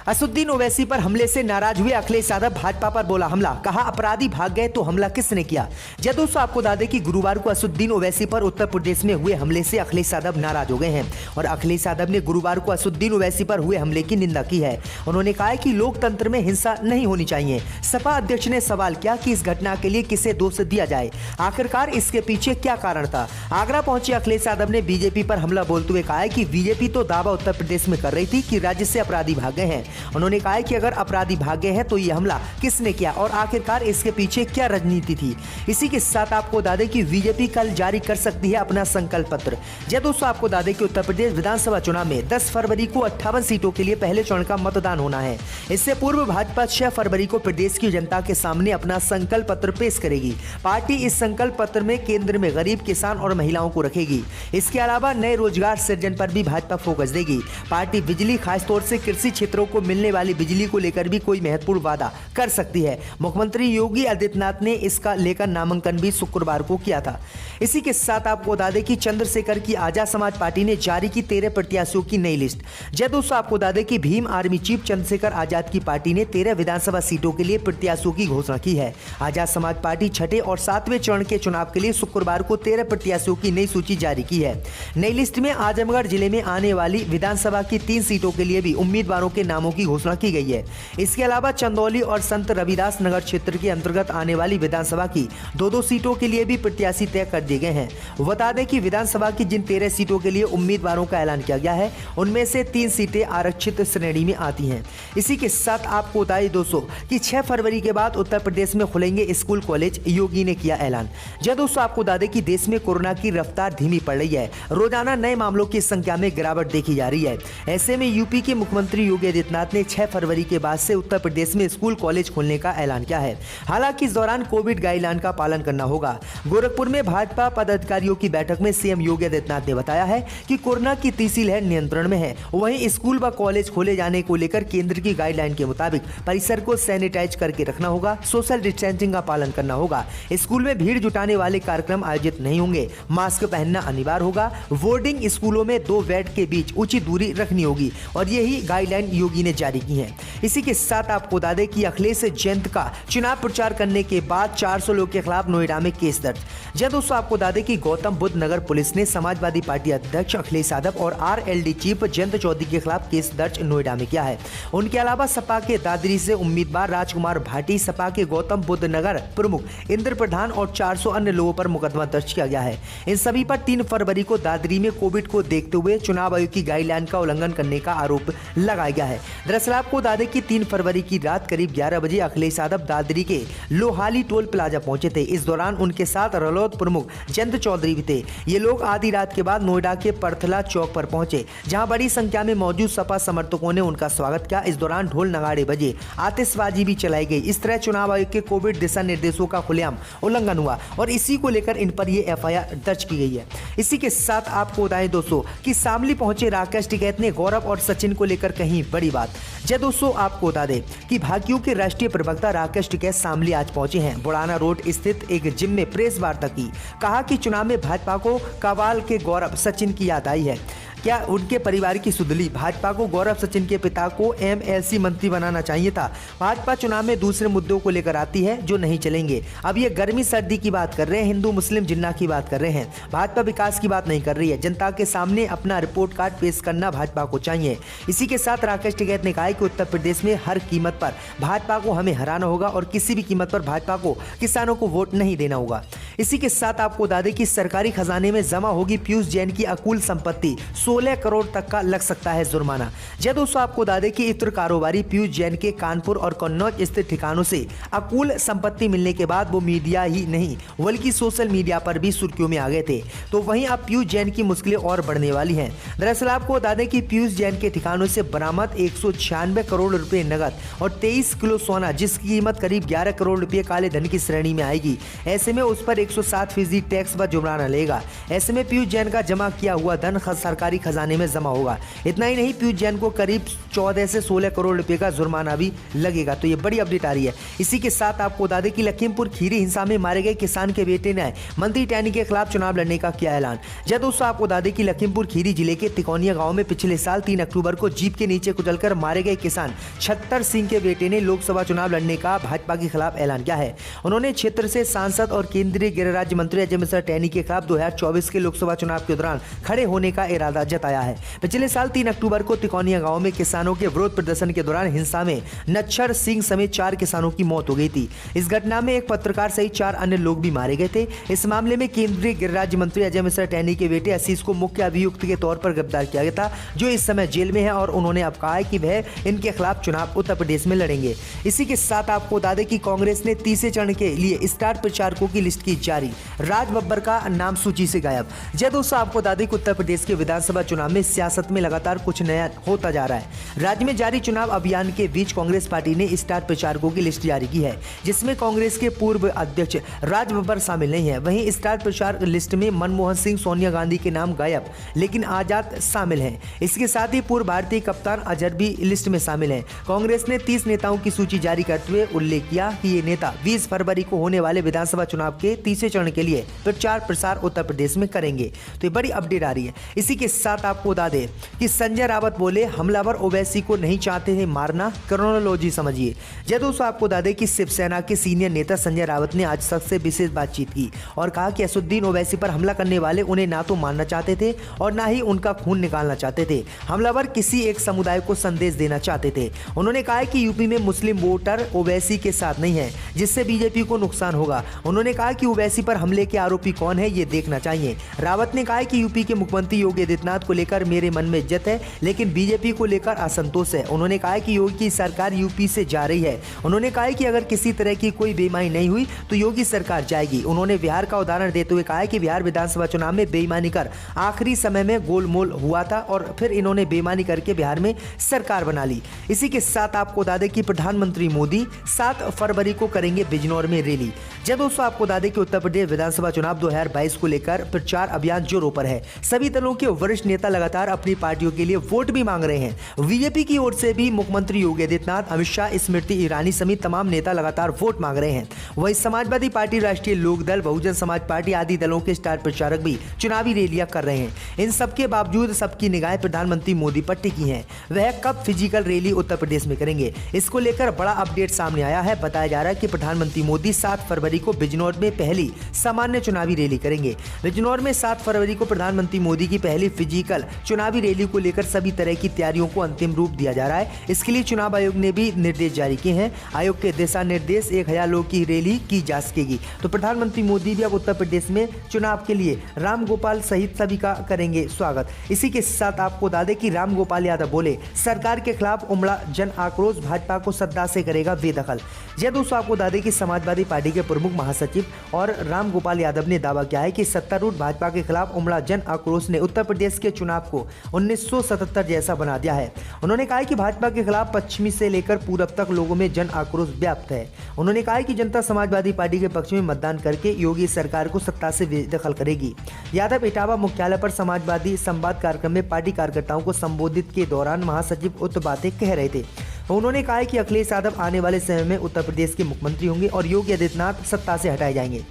असदुद्दीन ओवैसी पर हमले से नाराज हुए अखिलेश यादव, भाजपा पर बोला हमला, कहा अपराधी भाग गए तो हमला किसने किया। जय दोस्तों, आपको बता दें कि गुरुवार को असदुद्दीन ओवैसी पर उत्तर प्रदेश में हुए हमले से अखिलेश यादव नाराज हो गए हैं और अखिलेश यादव ने गुरुवार को असदुद्दीन ओवैसी पर हुए हमले की निंदा की है। उन्होंने कहा है कि लोकतंत्र में हिंसा नहीं होनी चाहिए। सपा अध्यक्ष ने सवाल किया कि इस घटना के लिए किसे दोष दिया जाए, आखिरकार इसके पीछे क्या कारण था। आगरा पहुंचे अखिलेश यादव ने बीजेपी पर हमला बोलते हुए कहा है कि बीजेपी तो दावा उत्तर प्रदेश में कर रही थी कि राज्य से अपराधी भाग गए हैं। उन्होंने कहा कि अगर अपराधी भागे हैं तो ये हमला किसने किया और आखिरकार इसके पीछे क्या राजनीति थी। इसी के साथ आपको बता दें कि बीजेपी कल जारी कर सकती है अपना संकल्प पत्र। जय दोस्तों, आपको बता दें कि उत्तर प्रदेश विधानसभा चुनाव में 10 फरवरी को 58 सीटों के लिए पहले चरण का मतदान होना है। इससे पूर्व भाजपा 6 फरवरी को प्रदेश की जनता के सामने अपना संकल्प पत्र पेश करेगी। पार्टी इस संकल्प पत्र में केंद्र में गरीब, किसान और महिलाओं को रखेगी। इसके अलावा नए रोजगार सृजन पर भी भाजपा फोकस देगी। पार्टी बिजली, खासतौर से कृषि क्षेत्रों को मिलने वाली बिजली को लेकर भी कोई महत्वपूर्ण वादा कर सकती है। मुख्यमंत्री योगी आदित्यनाथ ने इसका लेकर नामांकन भी शुक्रवार को किया था। इसी के साथ आपको बता दें कि चंद्रशेखर की आजाद समाज पार्टी ने जारी की 13 प्रत्याशियों की नई लिस्ट। जय दोस्तों, आपको बता दें कि भीम आर्मी चीफ चंद्रशेखर आजाद की पार्टी ने 13 विधानसभा सीटों के लिए प्रत्याशियों की घोषणा की है। आजाद समाज पार्टी छठे और 7वें चरण के चुनाव के लिए शुक्रवार को 13 प्रत्याशियों की नई सूची जारी की है। नई लिस्ट में आजमगढ़ जिले में आने वाली विधानसभा की 3 सीटों के लिए भी उम्मीदवारों के नामों की घोषणा की गई है। इसके अलावा चंदौली और संत रविदास नगर क्षेत्र के अंतर्गत आने वाली विधानसभा की 2-2 सीटों के लिए भी प्रत्याशी तय कर दिए गए हैं। बता दें कि विधानसभा की जिन 13 सीटों के लिए उम्मीदवारों का ऐलान किया गया है उनमें से 3 सीटें आरक्षित श्रेणी में आती हैं। इसी के साथ आपको बताइए दोस्तों कि 6 फरवरी के बाद उत्तर प्रदेश में खुलेंगे स्कूल कॉलेज, योगी ने किया ऐलान। जय दोस्तों, आपको बता दें कि देश में कोरोना की रफ्तार धीमी पड़ रही है। रोजाना नए मामलों की संख्या में गिरावट देखी जा रही है। ऐसे में यूपी के मुख्यमंत्री योगी आदित्यनाथ ने 6 फरवरी के बाद से उत्तर प्रदेश में स्कूल कॉलेज खोलने का ऐलान किया है। हालांकि इस दौरान कोविड गाइडलाइन का पालन करना होगा। गोरखपुर में भाजपा पदाधिकारियों की बैठक में सीएम योगी आदित्यनाथ ने बताया है कि कोरोना की तीसरी लहर नियंत्रण में है। वहीं स्कूल व कॉलेज खोले जाने को लेकर केंद्र की गाइडलाइन के मुताबिक परिसर को सैनिटाइज करके रखना होगा, सोशल डिस्टेंसिंग का पालन करना होगा। स्कूल में भीड़ जुटाने वाले कार्यक्रम आयोजित नहीं होंगे। मास्क पहनना अनिवार्य होगा। बोर्डिंग स्कूलों में 2 बेड के बीच उचित दूरी रखनी होगी और यही गाइडलाइन योगी ने जारी की है। इसी के साथ आपको बता दें कि अखिलेश जयंत का चुनाव प्रचार करने के बाद 400 लोगों के खिलाफ नोएडा में केस दर्ज। जय दोस्तों, आपको बता दें कि गौतम बुद्ध नगर पुलिस ने समाजवादी पार्टी अध्यक्ष अखिलेश यादव और आरएलडी चीफ जयंत चौधरी के खिलाफ केस दर्ज नोएडा में किया है। उनके अलावा सपा के दादरी से उम्मीदवार राजकुमार भाटी, सपा के गौतम बुद्ध नगर प्रमुख इंद्र प्रधान और 400 अन्य लोगों पर मुकदमा दर्ज किया गया है। इन सभी पर 3 फरवरी को दादरी में कोविड को देखते हुए चुनाव आयोग की गाइडलाइन का उल्लंघन करने का आरोप लगाया गया है। दरअसल आपको बता दें कि 3 फरवरी की रात करीब 11 बजे अखिलेश यादव दादरी के लोहाली टोल प्लाजा पहुंचे थे। इस दौरान उनके साथ रलौद प्रमुख जयंत चौधरी भी थे। ये लोग आधी रात के बाद नोएडा के परथला चौक पर पहुंचे, जहां बड़ी संख्या में मौजूद सपा समर्थकों ने उनका स्वागत किया। इस दौरान ढोल नगाड़े बजे, आतिशबाजी भी चलाई गई। इस तरह चुनाव आयोग के कोविड दिशा निर्देशों का खुलेआम उल्लंघन हुआ और इसी को लेकर इन पर यह एफआईआर दर्ज की गई है। इसी के साथ आपको बताएं दोस्तों कि शामली पहुंचे राकेश टिकैत ने गौरव और सचिन को लेकर कहीं बड़ी बात। जय दोस्तों, आपको बता दें कि भाकियों के राष्ट्रीय प्रवक्ता राकेश टिकैत शामली आज पहुंचे हैं। बुढ़ाना रोड स्थित एक जिम में प्रेस वार्ता की। कहा कि चुनाव में भाजपा को कवाल के गौरव सचिन की याद आई है। क्या उनके परिवार की सुधली? भाजपा को गौरव सचिन के पिता को एमएलसी मंत्री बनाना चाहिए था। भाजपा चुनाव में दूसरे मुद्दों को लेकर आती है जो नहीं चलेंगे। अब ये गर्मी सर्दी की बात कर रहे हैं, हिंदू मुस्लिम जिन्ना की बात कर रहे हैं। भाजपा विकास की बात नहीं कर रही है। जनता के सामने अपना रिपोर्ट कार्ड पेश करना भाजपा को चाहिए। इसी के साथ राकेश टिकैत ने कहा कि उत्तर प्रदेश में हर कीमत पर भाजपा को हमें हराना होगा और किसी भी कीमत पर भाजपा को किसानों को वोट नहीं देना होगा। इसी के साथ आपको बता दें कि सरकारी खजाने में जमा होगी पीयूष जैन की अकुल संपत्ति, 16 करोड़ तक का लग सकता है जुर्माना। जय दोस्तों, आपको बता दें कि इत्र कारोबारी पीयूष जैन के कानपुर और कन्नौज स्थित ठिकानों से अकुल संपत्ति मिलने के बाद वो मीडिया ही नहीं बल्कि सोशल मीडिया पर भी सुर्खियों में आ गए थे। तो वहीं अब पीयूष जैन की मुश्किलें और बढ़ने वाली हैं। दरअसल आपको बता दें कि पीयूष जैन के ठिकानों से बरामद 196 करोड़ रुपए नगद और 23 किलो सोना, जिसकी कीमत करीब 11 करोड़ रुपए काले धन की श्रेणी में आएगी। ऐसे में उस पर 107% टैक्स व जुर्माना लेगा। ऐसे में पीयूष जैन का जमा किया हुआ धन सरकारी खजाने में जमा होगा। इतना ही नहीं, पीयूष जैन को करीब 14 से 16 करोड़ रुपए का जुर्माना भी लगेगा। तो ये बड़ी अपडेट आ रही है। इसी के साथ आपको बता दें कि लखीमपुर खीरी हिंसा में मारे गए किसान के बेटे ने मंत्री टैनी के खिलाफ चुनाव लड़ने का किया ऐलान। जब दोस्तों आपको बता दें कि लखीमपुर खीरी जिले के तिकोनिया गांव में पिछले साल 3 अक्टूबर को जीप के नीचे कुचलकर मारे गए किसान छत्तर सिंह के बेटे ने लोकसभा चुनाव लड़ने का भाजपा के खिलाफ ऐलान किया है। उन्होंने क्षेत्र से सांसद और केंद्रीय गृह राज्य मंत्री अजय मिश्रा टैनी के खिलाफ 2024 के लोकसभा चुनाव के दौरान खड़े होने का इरादा जताया है। पिछले साल 3 अक्टूबर को तिकोनिया गांव में किसानों के विरोध प्रदर्शन के दौरान हिंसा में नच्छर सिंह समेत 4 किसानों की मौत हो गई थी। इस घटना में एक पत्रकार सहित 4 अन्य लोग भी मारे गए थे। इस मामले में केंद्रीय गृह राज्य मंत्री अजय मिश्रा टैनी के बेटे आशीष को मुख्य अभियुक्त के तौर पर गिरफ्तार किया गया था, जो इस समय जेल में है और उन्होंने अब कहा है कि वह इनके खिलाफ चुनाव उत्तर प्रदेश में लड़ेंगे। इसी के साथ आपको बता दें कि कांग्रेस ने तीसरे चरण के लिए स्टार प्रचारकों की लिस्ट की जारी। राज बब्बर का नाम सूची से गायब। जय दोस्तों आपको बता दें कि उत्तर प्रदेश के विधानसभा चुनाव में सियासत में लगातार कुछ नया होता जा रहा है। राज्य में जारी चुनाव अभियान के बीच कांग्रेस पार्टी ने स्टार प्रचारकों की लिस्ट जारी की है, जिसमें कांग्रेस के पूर्व अध्यक्ष राज बब्बर शामिल नहीं है। वहीं स्टार प्रचारक लिस्ट में मनमोहन सिंह, सोनिया गांधी के नाम गायब, लेकिन आजाद शामिल हैं। इसके साथ ही पूर्व भारतीय कप्तान अजहर भी लिस्ट में शामिल हैं। कांग्रेस ने 30 नेताओं की सूची जारी करते हुए उल्लेख किया कि ये नेता 20 फरवरी को होने वाले विधानसभा चुनाव के तीसरे चरण के लिए प्रचार प्रसार उत्तर प्रदेश में करेंगे। तो ये बड़ी अपडेट आ रही है। इसी के साथ आपको बता दें कि संजय रावत बोले हमलावर ओवैसी को नहीं चाहते थे मारना, क्रोनोलॉजी समझिए। जय दोस्तों आपको बता दें कि शिवसेना के सीनियर नेता संजय रावत ने आज तक से विशेष बातचीत की और कहा कि असदुद्दीन ओवैसी पर हमला करने वाले उन्हें ना तो मारना चाहते थे और ना ही उनका खून निकालना चाहते थे। हमलावर किसी एक समुदाय को संदेश देना चाहते थे। उन्होंने कहा कि यूपी में मुस्लिम वोटर ओवैसी के साथ नहीं है, जिससे बीजेपी को नुकसान होगा। उन्होंने कहा कि ओवैसी पर हमले के आरोपी कौन है ये देखना चाहिए। रावत ने कहा कि यूपी के मुख्यमंत्री योगी आदित्यनाथ को लेकर मेरे मन में इज्जत है, लेकिन बीजेपी को लेकर असंतोष है। उन्होंने कहा कि योगी की सरकार यूपी से जा रही है। उन्होंने कहा कि अगर किसी तरह की कोई बेईमानी नहीं हुई तो योगी सरकार जाएगी। उन्होंने बिहार का उदाहरण देते हुए कहा कि बिहार विधानसभा चुनाव में बेईमानी कर आखिरी समय में गोलमोल हुआ था और फिर इन्होंने बेईमानी करके बिहार में सरकार बना ली। इसी के साथ आपको बता दें कि प्रधानमंत्री मोदी 7 फरवरी को करेंगे बिजनौर में रैली। जब दोस्तों आपको बता दें कि उत्तर प्रदेश विधानसभा चुनाव 2022 को लेकर प्रचार अभियान जोरों पर है। सभी दलों के वरिष्ठ नेता लगातार अपनी पार्टियों के लिए वोट भी मांग रहे हैं। बीजेपी की ओर से भी मुख्यमंत्री योगी आदित्यनाथ, अमित शाह, स्मृति ईरानी समेत तमाम नेता लगातार वोट मांग रहे हैं। वहीं समाजवादी पार्टी, राष्ट्रीय लोकदल, बहुजन समाज पार्टी आदि दलों के स्टार प्रचारक भी चुनावी रैलियां कर रहे हैं। इन सबके बावजूद सबकी निगाहें प्रधानमंत्री मोदी पर टिकी हैं। वह कब फिजिकल रैली उत्तर प्रदेश में करेंगे, इसको लेकर बड़ा अपडेट सामने आया है। बताया जा रहा है कि प्रधानमंत्री मोदी 7 फरवरी को बिजनौर में पहली सामान्य चुनावी रैली करेंगे। बिजनौर में 7 फरवरी को प्रधानमंत्री मोदी की पहली फिजिकल चुनावी रैली को लेकर सभी तरह की तैयारियों को अंतिम रूप दिया जा रहा है। इसके लिए चुनाव आयोग ने भी निर्देश जारी किए हैं। आयोग के दिशा निर्देश 1000 लोगों की रैली की जा सकेगी। तो प्रधानमंत्री मोदी भी अब उत्तर प्रदेश में चुनाव के लिए राम गोपाल सहित सभी का करेंगे स्वागत। इसी के साथ आपको बता दें कि राम गोपाल यादव बोले सरकार के खिलाफ उमड़ा जन आक्रोश, भाजपा को सत्ता से करेगा बेदखल। जय दोस्तों आपको बता दें कि समाजवादी पार्टी के प्रमुख महासचिव और राम गोपाल यादव ने दावा किया है कि सत्तारूढ़ भाजपा के खिलाफ उमड़ा जन आक्रोश ने उत्तर प्रदेश के चुनाव को 1977 जैसा बना दिया है। उन्होंने कहा कि भाजपा के खिलाफ पश्चिमी से लेकर पूरब तक लोगों में जन आक्रोश व्याप्त है। उन्होंने कहा कि जनता समाजवादी पार्टी के पक्ष में मतदान करके योगी सरकार को सत्ता से बेदखल करेगी। यादव इटावा मुख्यालय पर समाजवादी संवाद कार्यक्रम में पार्टी कार्यकर्ताओं को संबोधित के दौरान महासचिव उक्त बातें कह रहे थे। उन्होंने कहा कि अखिलेश यादव आने वाले समय में उत्तर प्रदेश के मुख्यमंत्री होंगे और योगी आदित्यनाथ सत्ता से हटाए जाएंगे।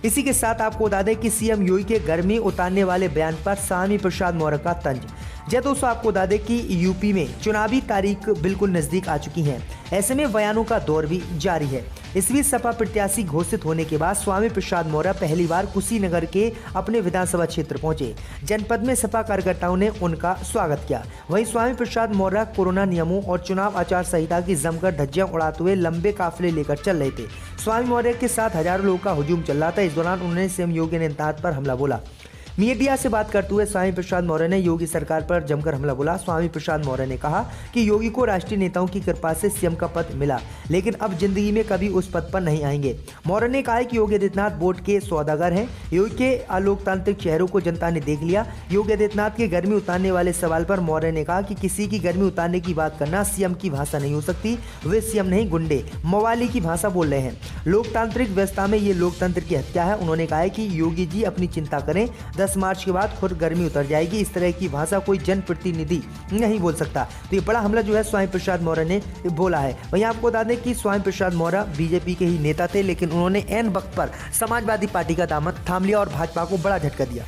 इसी के साथ आपको बता दें कि सीएम योगी के गर्मी उतारने वाले बयान पर स्वामी प्रसाद मौर्य का तंज। जय दोस्तों आपको बता दें कि यूपी में चुनावी तारीख बिल्कुल नजदीक आ चुकी हैं। ऐसे में बयानों का दौर भी जारी है। इस बीच सपा प्रत्याशी घोषित होने के बाद स्वामी प्रसाद मौर्य पहली बार कुशीनगर के अपने विधानसभा क्षेत्र पहुंचे। जनपद में सपा कार्यकर्ताओं ने उनका स्वागत किया। वहीं स्वामी प्रसाद मौर्य कोरोना नियमों और चुनाव आचार संहिता की जमकर धज्जियां उड़ाते हुए लंबे काफिले लेकर चल रहे थे। स्वामी मौर्य के साथ हजारों लोगों का हुजूम चल रहा था। इस दौरान उन्होंने सीएम योगी आदित्यनाथ पर हमला बोला। मीडिया से बात करते हुए स्वामी प्रसाद मौर्य ने योगी सरकार पर जमकर हमला बोला। स्वामी प्रसाद मौर्य ने कहा कि योगी को राष्ट्रीय नेताओं की कृपा से सीएम का पद मिला, लेकिन अब जिंदगी में कभी उस पद पर नहीं आएंगे। मौर्य ने कहा कि योगी आदित्यनाथ वोट के सौदागर हैं। योगी के अलोकतांत्रिक चेहरों को जनता ने देख लिया। योगी आदित्यनाथ के गर्मी उतारने वाले सवाल पर मौर्य ने कहा कि किसी की गर्मी उतारने की बात करना सीएम की भाषा नहीं हो सकती। वे सीएम नहीं, गुंडे मवाली की भाषा बोल रहे हैं। लोकतांत्रिक व्यवस्था में ये लोकतंत्र की हत्या है। उन्होंने कहा है कि योगी जी अपनी चिंता करें, 10 मार्च के बाद खुद गर्मी उतर जाएगी। इस तरह की भाषा कोई जनप्रतिनिधि नहीं बोल सकता। तो ये बड़ा हमला जो है स्वामी प्रसाद मौर्य ने बोला है। वहीं आपको बता दें कि स्वामी प्रसाद मौर्य बीजेपी के ही नेता थे, लेकिन उन्होंने ऐन वक्त पर समाजवादी पार्टी का दामन थाम लिया और भाजपा को बड़ा झटका दिया।